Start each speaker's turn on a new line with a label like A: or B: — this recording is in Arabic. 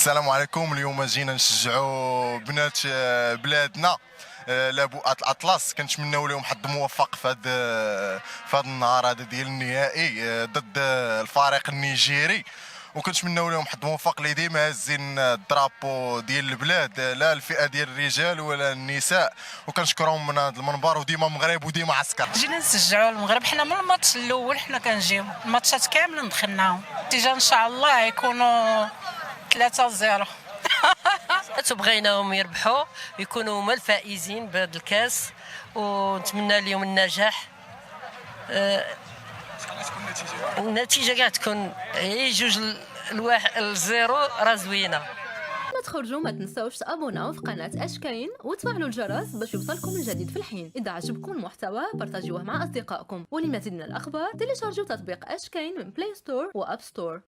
A: السلام عليكم. اليوم جينا نشجعوا بنات بلادنا، لابؤات الاطلس. كنتمناو لهم حظ موفق في هذا النهار هذا ديال النهائي ضد الفريق النيجيري، وكنتمناو لهم حظ موفق اللي ديما هازين الدرابو ديال البلاد، لا الفئه ديال الرجال ولا النساء. وكنشكرهم من هذا المنبر، وديما مغرب وديما عسكر.
B: جينا نشجعوا المغرب. حنا من الماتش الاول حنا كنجيو الماتشات كاملين دخلناهم. النتيجه ان شاء الله يكونوا 3-0.
C: تبغيناهم يربحوا يكونوا هما الفائزين بهذا الكاس، ونتمنى لهم النجاح. النتيجه كاع تكون هي 2-1 راه زوينه.
D: ما تخرجوا ما تنساوش تابوناو في قناة اشكاين وتفعلوا الجرس باش يوصلكم الجديد في الحين. اذا عجبكم المحتوى بارطاجيوه مع اصدقائكم، ولمزيد من الاخبار تيليشارجوا تطبيق اشكاين من بلاي ستور واب ستور.